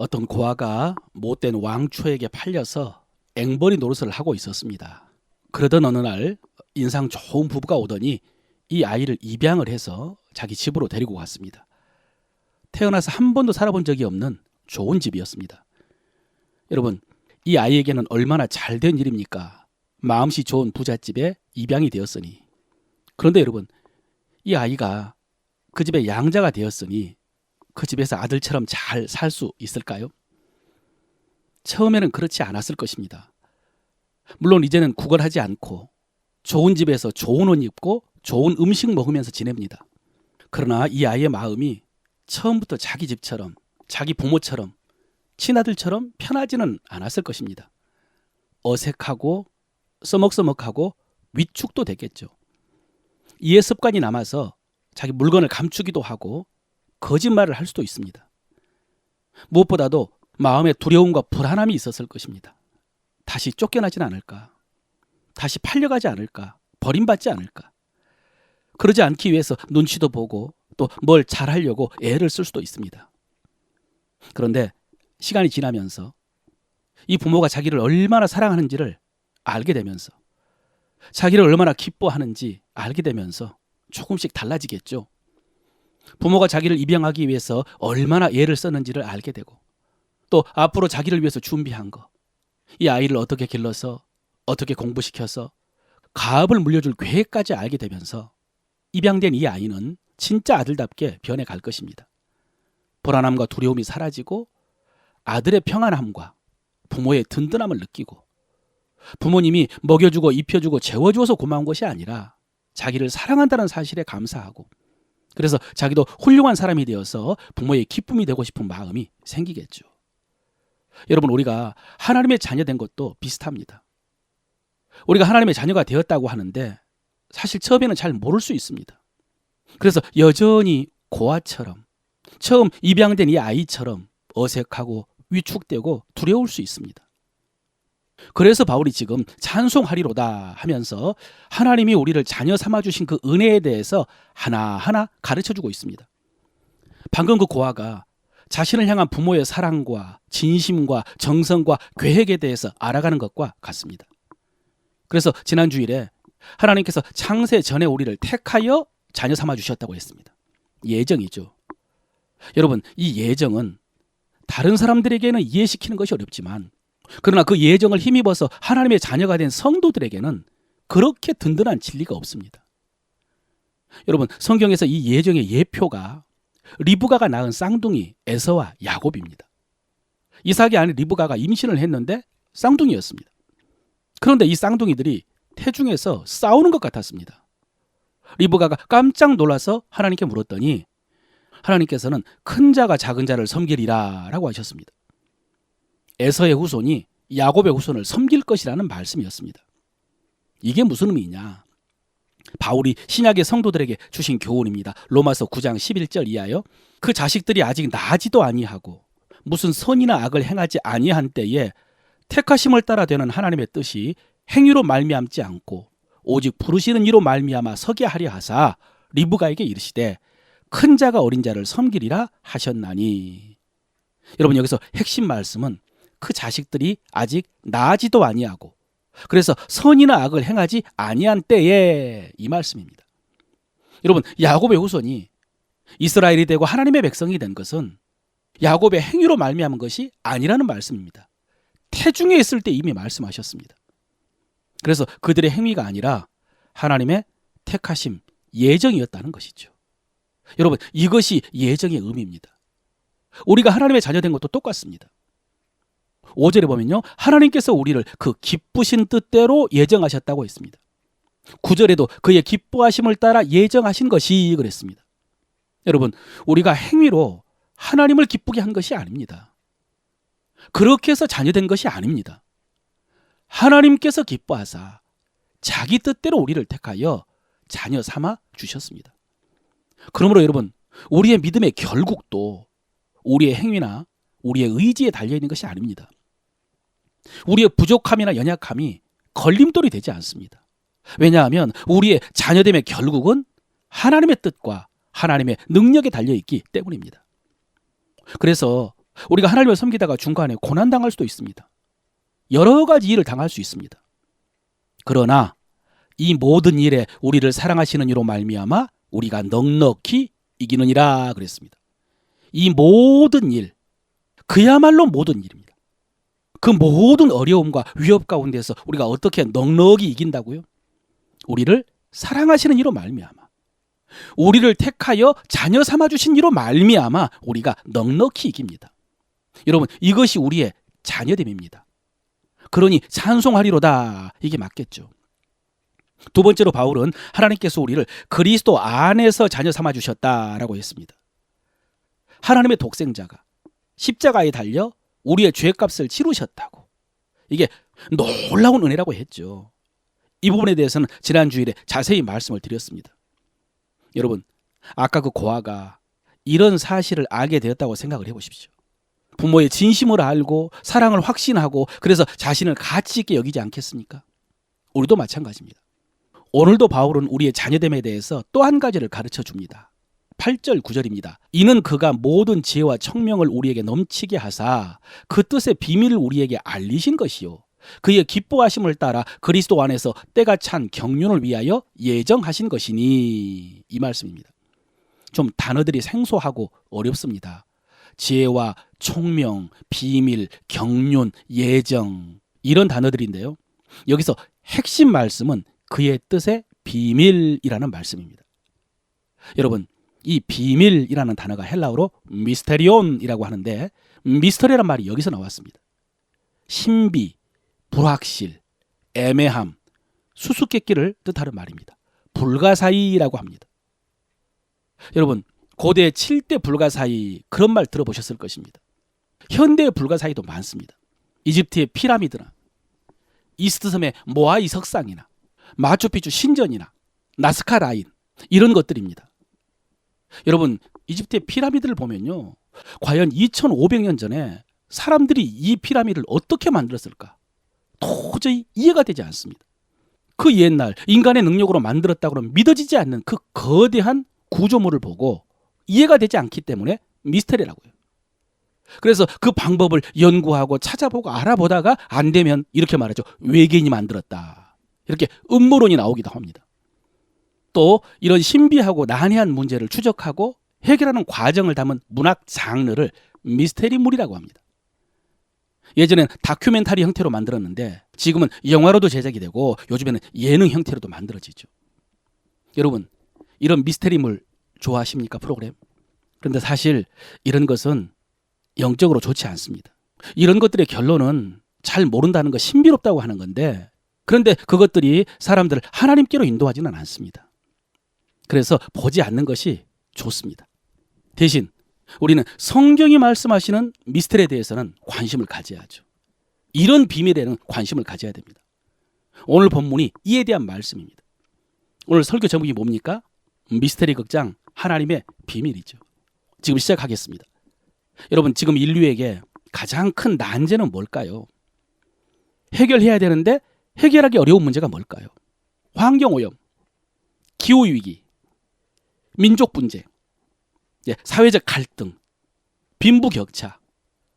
어떤 고아가 못된 왕초에게 팔려서 앵벌이 노릇을 하고 있었습니다. 그러던 어느 날 인상 좋은 부부가 오더니 이 아이를 입양을 해서 자기 집으로 데리고 갔습니다. 태어나서 한 번도 살아본 적이 없는 좋은 집이었습니다. 여러분, 이 아이에게는 얼마나 잘된 일입니까? 마음씨 좋은 부잣집에 입양이 되었으니. 그런데 여러분, 이 아이가 그 집의 양자가 되었으니 그 집에서 아들처럼 잘 살 수 있을까요? 처음에는 그렇지 않았을 것입니다. 물론 이제는 구걸하지 않고 좋은 집에서 좋은 옷 입고 좋은 음식 먹으면서 지냅니다. 그러나 이 아이의 마음이 처음부터 자기 집처럼, 자기 부모처럼, 친아들처럼 편하지는 않았을 것입니다. 어색하고 써먹써먹하고 위축도 됐겠죠. 이해 습관이 남아서 자기 물건을 감추기도 하고 거짓말을 할 수도 있습니다. 무엇보다도 마음에 두려움과 불안함이 있었을 것입니다. 다시 쫓겨나진 않을까? 다시 팔려가지 않을까? 버림받지 않을까? 그러지 않기 위해서 눈치도 보고 또 뭘 잘하려고 애를 쓸 수도 있습니다. 그런데 시간이 지나면서 이 부모가 자기를 얼마나 사랑하는지를 알게 되면서 자기를 얼마나 기뻐하는지 알게 되면서 조금씩 달라지겠죠. 부모가 자기를 입양하기 위해서 얼마나 애를 썼는지를 알게 되고 또 앞으로 자기를 위해서 준비한 거, 이 아이를 어떻게 길러서 어떻게 공부시켜서 가업을 물려줄 계획까지 알게 되면서 입양된 이 아이는 진짜 아들답게 변해갈 것입니다. 불안함과 두려움이 사라지고 아들의 평안함과 부모의 든든함을 느끼고 부모님이 먹여주고 입혀주고 재워주어서 고마운 것이 아니라 자기를 사랑한다는 사실에 감사하고 그래서 자기도 훌륭한 사람이 되어서 부모의 기쁨이 되고 싶은 마음이 생기겠죠. 여러분, 우리가 하나님의 자녀된 것도 비슷합니다. 우리가 하나님의 자녀가 되었다고 하는데 사실 처음에는 잘 모를 수 있습니다. 그래서 여전히 고아처럼 처음 입양된 이 아이처럼 어색하고 위축되고 두려울 수 있습니다. 그래서 바울이 지금 찬송하리로다 하면서 하나님이 우리를 자녀 삼아주신 그 은혜에 대해서 하나하나 가르쳐주고 있습니다. 방금 그 고아가 자신을 향한 부모의 사랑과 진심과 정성과 계획에 대해서 알아가는 것과 같습니다. 그래서 지난 주일에 하나님께서 창세 전에 우리를 택하여 자녀 삼아주셨다고 했습니다. 예정이죠. 여러분, 이 예정은 다른 사람들에게는 이해시키는 것이 어렵지만 그러나 그 예정을 힘입어서 하나님의 자녀가 된 성도들에게는 그렇게 든든한 진리가 없습니다. 여러분, 성경에서 이 예정의 예표가 리브가가 낳은 쌍둥이 에서와 야곱입니다. 이삭의 아내 리브가가 임신을 했는데 쌍둥이였습니다. 그런데 이 쌍둥이들이 태중에서 싸우는 것 같았습니다. 리브가가 깜짝 놀라서 하나님께 물었더니 하나님께서는 큰 자가 작은 자를 섬기리라 라고 하셨습니다. 에서의 후손이 야곱의 후손을 섬길 것이라는 말씀이었습니다. 이게 무슨 의미냐? 바울이 신약의 성도들에게 주신 교훈입니다. 로마서 9장 11절 이하여 그 자식들이 아직 나지도 아니하고 무슨 선이나 악을 행하지 아니한 때에 택하심을 따라 되는 하나님의 뜻이 행위로 말미암지 않고 오직 부르시는 이로 말미암아 서게 하려 하사 리브가에게 이르시되 큰 자가 어린 자를 섬기리라 하셨나니. 여러분, 여기서 핵심 말씀은 그 자식들이 아직 나지도 아니하고 그래서 선이나 악을 행하지 아니한 때에 이 말씀입니다. 여러분, 야곱의 후손이 이스라엘이 되고 하나님의 백성이 된 것은 야곱의 행위로 말미암은 것이 아니라는 말씀입니다. 태중에 있을 때 이미 말씀하셨습니다. 그래서 그들의 행위가 아니라 하나님의 택하심, 예정이었다는 것이죠. 여러분, 이것이 예정의 의미입니다. 우리가 하나님의 자녀된 것도 똑같습니다. 5절에 보면요, 하나님께서 우리를 그 기쁘신 뜻대로 예정하셨다고 했습니다. 9절에도 그의 기뻐하심을 따라 예정하신 것이 그랬습니다. 여러분, 우리가 행위로 하나님을 기쁘게 한 것이 아닙니다. 그렇게 해서 자녀된 것이 아닙니다. 하나님께서 기뻐하사 자기 뜻대로 우리를 택하여 자녀 삼아 주셨습니다. 그러므로 여러분, 우리의 믿음의 결국도 우리의 행위나 우리의 의지에 달려있는 것이 아닙니다. 우리의 부족함이나 연약함이 걸림돌이 되지 않습니다. 왜냐하면 우리의 자녀됨의 결국은 하나님의 뜻과 하나님의 능력에 달려있기 때문입니다. 그래서 우리가 하나님을 섬기다가 중간에 고난당할 수도 있습니다. 여러 가지 일을 당할 수 있습니다. 그러나 이 모든 일에 우리를 사랑하시는 이로 말미암아 우리가 넉넉히 이기느니라 그랬습니다. 이 모든 일, 그야말로 모든 일입니다. 그 모든 어려움과 위협 가운데서 우리가 어떻게 넉넉히 이긴다고요? 우리를 사랑하시는 이로 말미암아, 우리를 택하여 자녀 삼아 주신 이로 말미암아 우리가 넉넉히 이깁니다. 여러분, 이것이 우리의 자녀됨입니다. 그러니 찬송하리로다, 이게 맞겠죠. 두 번째로 바울은 하나님께서 우리를 그리스도 안에서 자녀 삼아 주셨다라고 했습니다. 하나님의 독생자가 십자가에 달려 우리의 죄값을 치르셨다고. 이게 놀라운 은혜라고 했죠. 이 부분에 대해서는 지난 주일에 자세히 말씀을 드렸습니다. 여러분, 아까 그 고아가 이런 사실을 알게 되었다고 생각을 해보십시오. 부모의 진심을 알고 사랑을 확신하고 그래서 자신을 가치 있게 여기지 않겠습니까? 우리도 마찬가지입니다. 오늘도 바울은 우리의 자녀됨에 대해서 또 한 가지를 가르쳐 줍니다. 8절 9절입니다. 이는 그가 모든 지혜와 청명을 우리에게 넘치게 하사 그 뜻의 비밀을 우리에게 알리신 것이요 그의 기뻐하심을 따라 그리스도 안에서 때가 찬 경륜을 위하여 예정하신 것이니, 이 말씀입니다. 좀 단어들이 생소하고 어렵습니다. 지혜와 총명, 비밀, 경륜, 예정, 이런 단어들인데요. 여기서 핵심 말씀은 그의 뜻의 비밀이라는 말씀입니다. 여러분, 이 비밀이라는 단어가 헬라어로 미스테리온이라고 하는데, 미스터리라는 말이 여기서 나왔습니다. 신비, 불확실, 애매함, 수수께끼를 뜻하는 말입니다. 불가사의라고 합니다. 여러분, 고대 7대 불가사의, 그런 말 들어보셨을 것입니다. 현대의 불가사의도 많습니다. 이집트의 피라미드나 이스트섬의 모아이 석상이나 마추픽추 신전이나 나스카 라인, 이런 것들입니다. 여러분, 이집트의 피라미드를 보면요, 과연 2500년 전에 사람들이 이 피라미드를 어떻게 만들었을까? 도저히 이해가 되지 않습니다. 그 옛날 인간의 능력으로 만들었다고는 믿어지지 않는 그 거대한 구조물을 보고 이해가 되지 않기 때문에 미스터리라고요. 그래서 그 방법을 연구하고 찾아보고 알아보다가 안 되면 이렇게 말하죠. 외계인이 만들었다. 이렇게 음모론이 나오기도 합니다. 또 이런 신비하고 난해한 문제를 추적하고 해결하는 과정을 담은 문학 장르를 미스테리물이라고 합니다. 예전엔 다큐멘터리 형태로 만들었는데 지금은 영화로도 제작이 되고 요즘에는 예능 형태로도 만들어지죠. 여러분, 이런 미스테리물 좋아하십니까? 프로그램? 그런데 사실 이런 것은 영적으로 좋지 않습니다. 이런 것들의 결론은 잘 모른다는 거, 신비롭다고 하는 건데, 그런데 그것들이 사람들을 하나님께로 인도하지는 않습니다. 그래서 보지 않는 것이 좋습니다. 대신 우리는 성경이 말씀하시는 미스터리에 대해서는 관심을 가져야죠. 이런 비밀에는 관심을 가져야 됩니다. 오늘 본문이 이에 대한 말씀입니다. 오늘 설교 제목이 뭡니까? 미스터리 극장, 하나님의 비밀이죠. 지금 시작하겠습니다. 여러분, 지금 인류에게 가장 큰 난제는 뭘까요? 해결해야 되는데 해결하기 어려운 문제가 뭘까요? 환경오염, 기후위기, 민족 분쟁, 사회적 갈등, 빈부격차,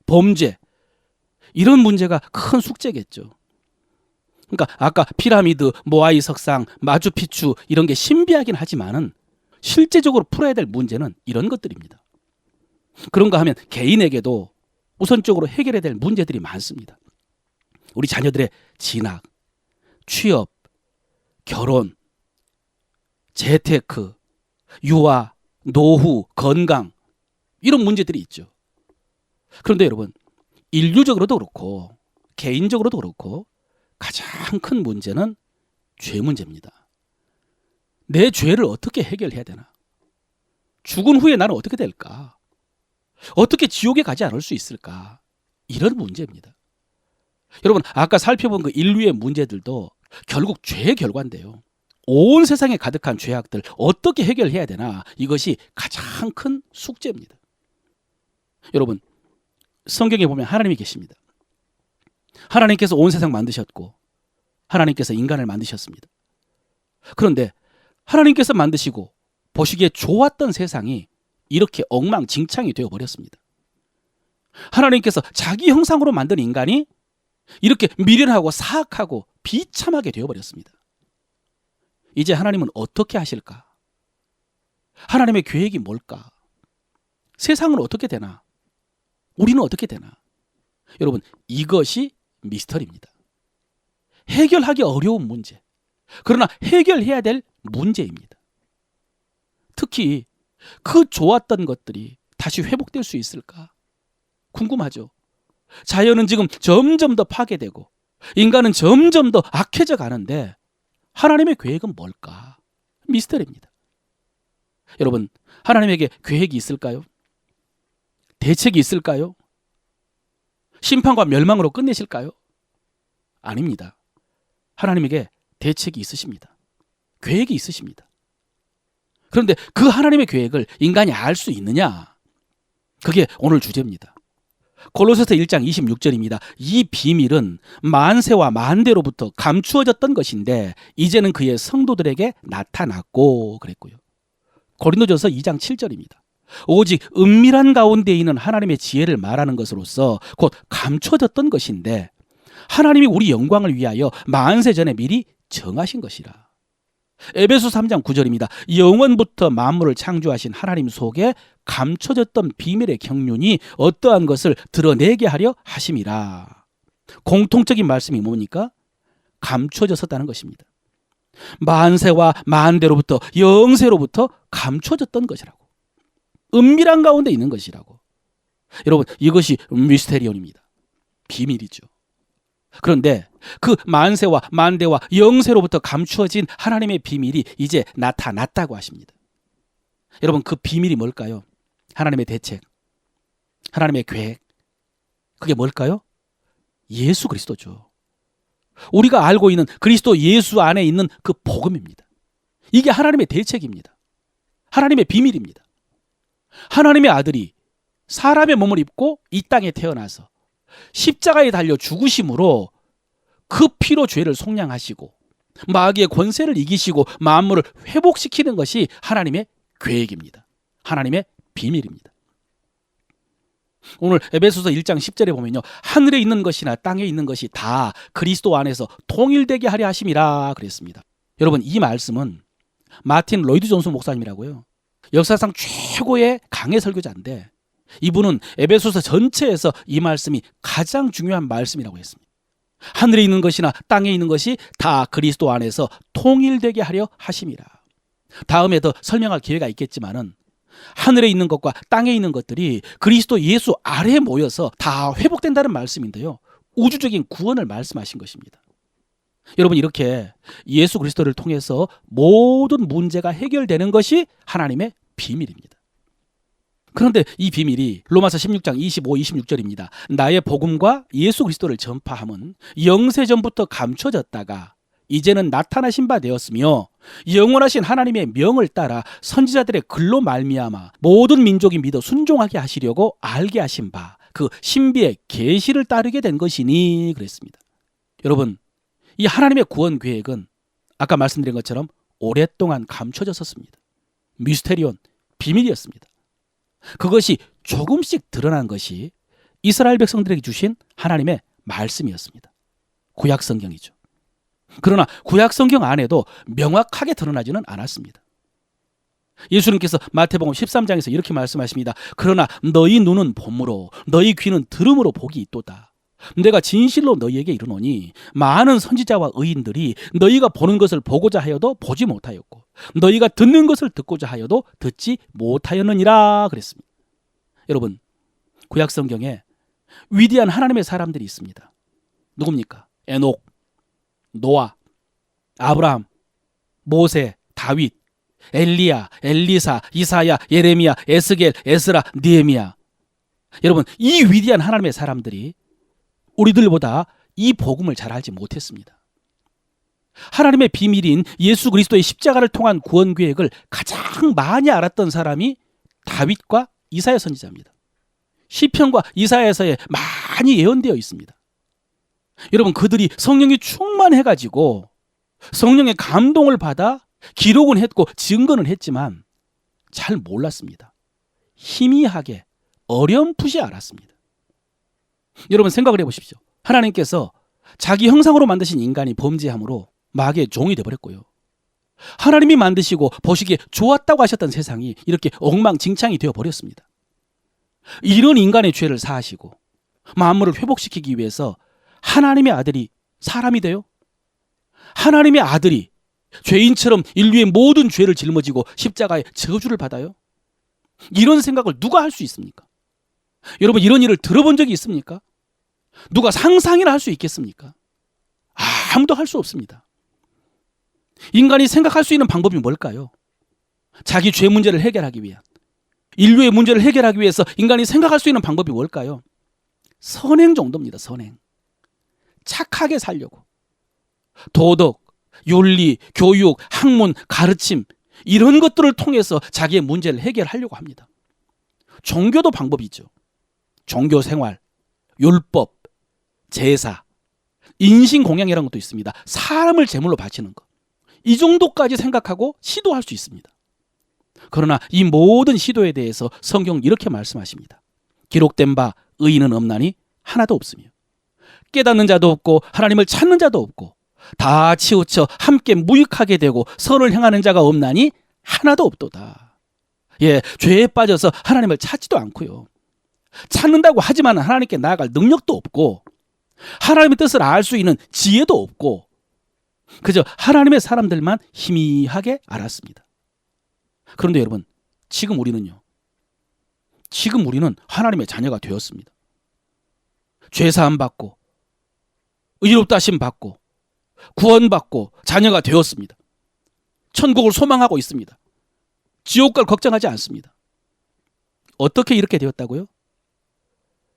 범죄, 이런 문제가 큰 숙제겠죠. 그러니까 아까 피라미드, 모아이 석상, 마추픽추, 이런 게 신비하긴 하지만은 실제적으로 풀어야 될 문제는 이런 것들입니다. 그런가 하면 개인에게도 우선적으로 해결해야 될 문제들이 많습니다. 우리 자녀들의 진학, 취업, 결혼, 재테크, 유아, 노후, 건강, 이런 문제들이 있죠. 그런데 여러분, 인류적으로도 그렇고 개인적으로도 그렇고 가장 큰 문제는 죄 문제입니다. 내 죄를 어떻게 해결해야 되나? 죽은 후에 나는 어떻게 될까? 어떻게 지옥에 가지 않을 수 있을까? 이런 문제입니다. 여러분, 아까 살펴본 그 인류의 문제들도 결국 죄의 결과인데요. 온 세상에 가득한 죄악들 어떻게 해결해야 되나? 이것이 가장 큰 숙제입니다. 여러분, 성경에 보면 하나님이 계십니다. 하나님께서 온 세상 만드셨고 하나님께서 인간을 만드셨습니다. 그런데 하나님께서 만드시고 보시기에 좋았던 세상이 이렇게 엉망진창이 되어버렸습니다. 하나님께서 자기 형상으로 만든 인간이 이렇게 미련하고 사악하고 비참하게 되어버렸습니다. 이제 하나님은 어떻게 하실까? 하나님의 계획이 뭘까? 세상은 어떻게 되나? 우리는 어떻게 되나? 여러분, 이것이 미스터리입니다. 해결하기 어려운 문제, 그러나 해결해야 될 문제입니다. 특히 그 좋았던 것들이 다시 회복될 수 있을까? 궁금하죠. 자연은 지금 점점 더 파괴되고 인간은 점점 더 악해져 가는데 하나님의 계획은 뭘까? 미스터리입니다. 여러분, 하나님에게 계획이 있을까요? 대책이 있을까요? 심판과 멸망으로 끝내실까요? 아닙니다. 하나님에게 대책이 있으십니다. 계획이 있으십니다. 그런데 그 하나님의 계획을 인간이 알 수 있느냐? 그게 오늘 주제입니다. 골로새서 1장 26절입니다. 이 비밀은 만세와 만대로부터 감추어졌던 것인데 이제는 그의 성도들에게 나타났고 그랬고요. 고린도전서 2장 7절입니다. 오직 은밀한 가운데 있는 하나님의 지혜를 말하는 것으로서 곧 감춰졌던 것인데 하나님이 우리 영광을 위하여 만세 전에 미리 정하신 것이라. 에베소 3장 9절입니다. 영원부터 만물을 창조하신 하나님 속에 감춰졌던 비밀의 경륜이 어떠한 것을 드러내게 하려 하심이라. 공통적인 말씀이 뭡니까? 감춰졌었다는 것입니다. 만세와 만대로부터 영세로부터 감춰졌던 것이라고. 은밀한 가운데 있는 것이라고. 여러분, 이것이 미스테리온입니다. 비밀이죠. 그런데 그 만세와 만대와 영세로부터 감추어진 하나님의 비밀이 이제 나타났다고 하십니다. 여러분, 그 비밀이 뭘까요? 하나님의 대책, 하나님의 계획, 그게 뭘까요? 예수 그리스도죠. 우리가 알고 있는 그리스도 예수 안에 있는 그 복음입니다. 이게 하나님의 대책입니다. 하나님의 비밀입니다. 하나님의 아들이 사람의 몸을 입고 이 땅에 태어나서 십자가에 달려 죽으심으로 그 피로 죄를 속량하시고 마귀의 권세를 이기시고 만물을 회복시키는 것이 하나님의 계획입니다. 하나님의 비밀입니다. 오늘 에베소서 1장 10절에 보면요, 하늘에 있는 것이나 땅에 있는 것이 다 그리스도 안에서 통일되게 하려 하심이라 그랬습니다. 여러분, 이 말씀은 마틴 로이드 존스 목사님이라고요, 역사상 최고의 강해 설교자인데 이분은 에베소서 전체에서 이 말씀이 가장 중요한 말씀이라고 했습니다. 하늘에 있는 것이나 땅에 있는 것이 다 그리스도 안에서 통일되게 하려 하심이라. 다음에 더 설명할 기회가 있겠지만은 하늘에 있는 것과 땅에 있는 것들이 그리스도 예수 아래에 모여서 다 회복된다는 말씀인데요, 우주적인 구원을 말씀하신 것입니다. 여러분, 이렇게 예수 그리스도를 통해서 모든 문제가 해결되는 것이 하나님의 비밀입니다. 그런데 이 비밀이 로마서 16장 25, 26절입니다. 나의 복음과 예수 그리스도를 전파함은 영세전부터 감춰졌다가 이제는 나타나신 바 되었으며 영원하신 하나님의 명을 따라 선지자들의 글로 말미암아 모든 민족이 믿어 순종하게 하시려고 알게 하신 바 그 신비의 계시를 따르게 된 것이니 그랬습니다. 여러분, 이 하나님의 구원 계획은 아까 말씀드린 것처럼 오랫동안 감춰졌었습니다. 미스테리온, 비밀이었습니다. 그것이 조금씩 드러난 것이 이스라엘 백성들에게 주신 하나님의 말씀이었습니다. 구약 성경이죠. 그러나 구약 성경 안에도 명확하게 드러나지는 않았습니다. 예수님께서 마태복음 13장에서 이렇게 말씀하십니다. 그러나 너희 눈은 봄으로 너희 귀는 들음으로 복이 있도다. 내가 진실로 너희에게 이르노니 많은 선지자와 의인들이 너희가 보는 것을 보고자 하여도 보지 못하였고 너희가 듣는 것을 듣고자 하여도 듣지 못하였느니라 그랬습니다. 여러분, 구약 성경에 위대한 하나님의 사람들이 있습니다. 누굽니까? 에녹, 노아, 아브라함, 모세, 다윗, 엘리야, 엘리사, 이사야, 예레미야, 에스겔, 에스라, 느헤미야. 여러분, 이 위대한 하나님의 사람들이 우리들보다 이 복음을 잘 알지 못했습니다. 하나님의 비밀인 예수 그리스도의 십자가를 통한 구원 계획을 가장 많이 알았던 사람이 다윗과 이사야 선지자입니다. 시편과 이사야서에 많이 예언되어 있습니다. 여러분, 그들이 성령이 충만해가지고 성령의 감동을 받아 기록은 했고 증거는 했지만 잘 몰랐습니다. 희미하게 어렴풋이 알았습니다. 여러분 생각을 해보십시오. 하나님께서 자기 형상으로 만드신 인간이 범죄함으로 마귀의 종이 되어버렸고요. 하나님이 만드시고 보시기에 좋았다고 하셨던 세상이 이렇게 엉망진창이 되어버렸습니다. 이런 인간의 죄를 사하시고 만물을 회복시키기 위해서 하나님의 아들이 사람이 돼요? 하나님의 아들이 죄인처럼 인류의 모든 죄를 짊어지고 십자가의 저주를 받아요? 이런 생각을 누가 할 수 있습니까? 여러분 이런 일을 들어본 적이 있습니까? 누가 상상이나 할 수 있겠습니까? 아무도 할 수 없습니다. 인간이 생각할 수 있는 방법이 뭘까요? 자기 죄 문제를 해결하기 위한, 인류의 문제를 해결하기 위해서 인간이 생각할 수 있는 방법이 뭘까요? 선행 정도입니다. 선행. 착하게 살려고. 도덕, 윤리, 교육, 학문, 가르침 이런 것들을 통해서 자기의 문제를 해결하려고 합니다. 종교도 방법이 있죠. 종교 생활, 율법, 제사, 인신공양이라는 것도 있습니다. 사람을 제물로 바치는 것. 이 정도까지 생각하고 시도할 수 있습니다. 그러나 이 모든 시도에 대해서 성경은 이렇게 말씀하십니다. 기록된 바 의인은 없나니 하나도 없으며 깨닫는 자도 없고 하나님을 찾는 자도 없고 다 치우쳐 함께 무익하게 되고 선을 행하는 자가 없나니 하나도 없도다. 예, 죄에 빠져서 하나님을 찾지도 않고요. 찾는다고 하지만 하나님께 나아갈 능력도 없고 하나님의 뜻을 알 수 있는 지혜도 없고 그저 하나님의 사람들만 희미하게 알았습니다. 그런데 여러분, 지금 우리는 하나님의 자녀가 되었습니다. 죄사함 받고 의롭다 하심 받고 구원받고 자녀가 되었습니다. 천국을 소망하고 있습니다. 지옥 갈 걱정하지 않습니다. 어떻게 이렇게 되었다고요?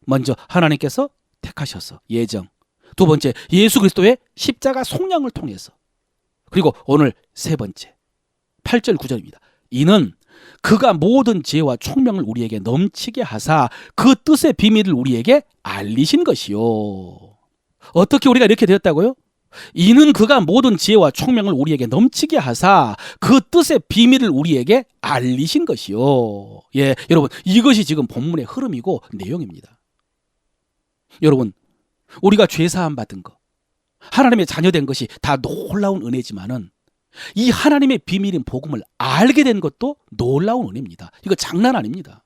먼저 하나님께서 택하셔서 예정. 두 번째, 예수 그리스도의 십자가 속량을 통해서. 그리고 오늘 세 번째, 8절 9절입니다. 이는 그가 모든 지혜와 총명을 우리에게 넘치게 하사 그 뜻의 비밀을 우리에게 알리신 것이요. 어떻게 우리가 이렇게 되었다고요? 이는 그가 모든 지혜와 총명을 우리에게 넘치게 하사 그 뜻의 비밀을 우리에게 알리신 것이요. 예, 여러분 이것이 지금 본문의 흐름이고 내용입니다. 여러분 우리가 죄사함 받은 것, 하나님의 자녀된 것이 다 놀라운 은혜지만은 이 하나님의 비밀인 복음을 알게 된 것도 놀라운 은혜입니다. 이거 장난 아닙니다.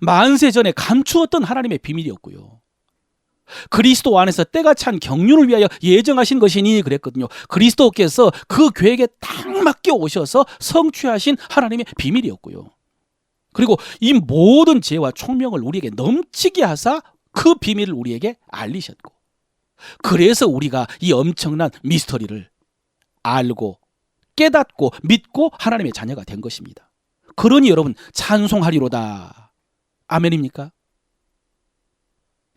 만세 전에 감추었던 하나님의 비밀이었고요. 그리스도 안에서 때가 찬 경륜을 위하여 예정하신 것이니 그랬거든요. 그리스도께서 그 계획에 딱 맞게 오셔서 성취하신 하나님의 비밀이었고요. 그리고 이 모든 지혜와 총명을 우리에게 넘치게 하사 그 비밀을 우리에게 알리셨고, 그래서 우리가 이 엄청난 미스터리를 알고 깨닫고 믿고 하나님의 자녀가 된 것입니다. 그러니 여러분 찬송하리로다. 아멘입니까?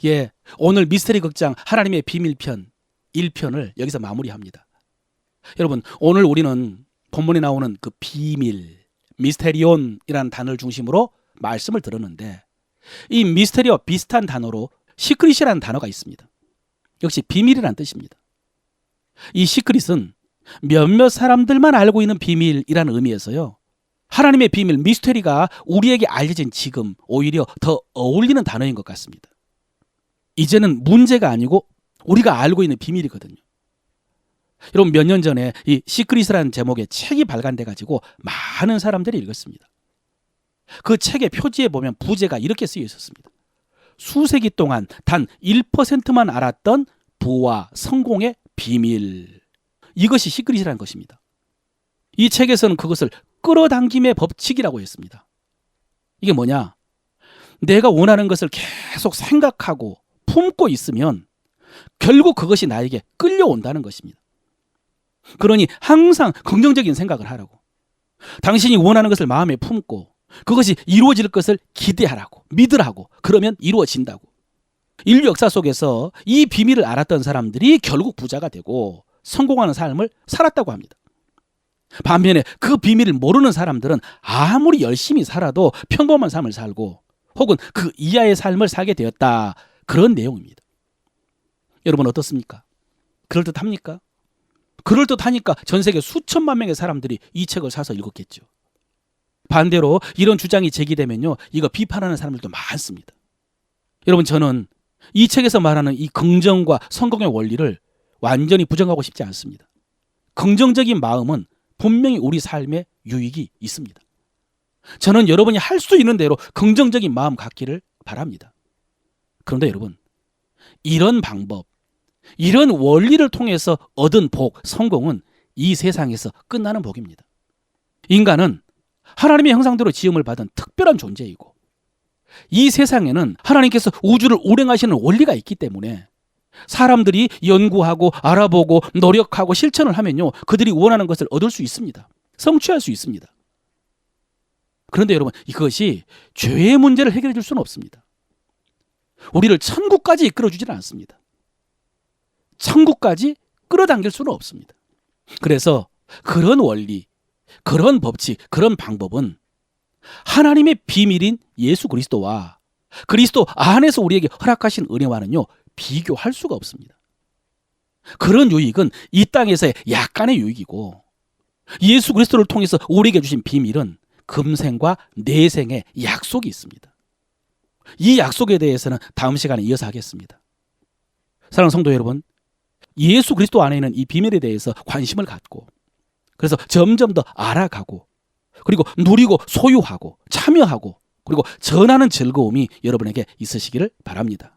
예, 오늘 미스터리 극장 하나님의 비밀편 1편을 여기서 마무리합니다. 여러분 오늘 우리는 본문에 나오는 그 비밀, 미스테리온이라는 단어를 중심으로 말씀을 들었는데, 이 미스테리와 비슷한 단어로 시크릿이라는 단어가 있습니다. 역시 비밀이라는 뜻입니다. 이 시크릿은 몇몇 사람들만 알고 있는 비밀이라는 의미에서요, 하나님의 비밀, 미스테리가 우리에게 알려진 지금 오히려 더 어울리는 단어인 것 같습니다. 이제는 문제가 아니고 우리가 알고 있는 비밀이거든요. 여러분 몇 년 전에 이 시크릿이라는 제목의 책이 발간돼 가지고 많은 사람들이 읽었습니다. 그 책의 표지에 보면 부제가 이렇게 쓰여 있었습니다. 수세기 동안 단 1%만 알았던 부와 성공의 비밀. 이것이 시크릿이라는 것입니다. 이 책에서는 그것을 끌어당김의 법칙이라고 했습니다. 이게 뭐냐? 내가 원하는 것을 계속 생각하고 품고 있으면 결국 그것이 나에게 끌려온다는 것입니다. 그러니 항상 긍정적인 생각을 하라고. 당신이 원하는 것을 마음에 품고 그것이 이루어질 것을 기대하라고, 믿으라고. 그러면 이루어진다고. 인류 역사 속에서 이 비밀을 알았던 사람들이 결국 부자가 되고 성공하는 삶을 살았다고 합니다. 반면에 그 비밀을 모르는 사람들은 아무리 열심히 살아도 평범한 삶을 살고 혹은 그 이하의 삶을 살게 되었다. 그런 내용입니다. 여러분 어떻습니까? 그럴듯합니까? 그럴듯하니까 전 세계 수천만 명의 사람들이 이 책을 사서 읽었겠죠. 반대로 이런 주장이 제기되면요, 이거 비판하는 사람들도 많습니다. 여러분 저는 이 책에서 말하는 이 긍정과 성공의 원리를 완전히 부정하고 싶지 않습니다. 긍정적인 마음은 분명히 우리 삶에 유익이 있습니다. 저는 여러분이 할 수 있는 대로 긍정적인 마음 갖기를 바랍니다. 그런데 여러분, 이런 방법, 이런 원리를 통해서 얻은 복, 성공은 이 세상에서 끝나는 복입니다. 인간은 하나님의 형상대로 지음을 받은 특별한 존재이고, 이 세상에는 하나님께서 우주를 운행하시는 원리가 있기 때문에 사람들이 연구하고 알아보고 노력하고 실천을 하면요, 그들이 원하는 것을 얻을 수 있습니다. 성취할 수 있습니다. 그런데 여러분, 이것이 죄의 문제를 해결해 줄 수는 없습니다. 우리를 천국까지 이끌어 주지는 않습니다. 천국까지 끌어당길 수는 없습니다. 그래서 그런 원리, 그런 법칙, 그런 방법은 하나님의 비밀인 예수 그리스도와 그리스도 안에서 우리에게 허락하신 은혜와는요, 비교할 수가 없습니다. 그런 유익은 이 땅에서의 약간의 유익이고, 예수 그리스도를 통해서 우리에게 주신 비밀은 금생과 내생의 약속이 있습니다. 이 약속에 대해서는 다음 시간에 이어서 하겠습니다. 사랑하는 성도 여러분, 예수 그리스도 안에 있는 이 비밀에 대해서 관심을 갖고, 그래서 점점 더 알아가고, 그리고 누리고 소유하고 참여하고, 그리고 전하는 즐거움이 여러분에게 있으시기를 바랍니다.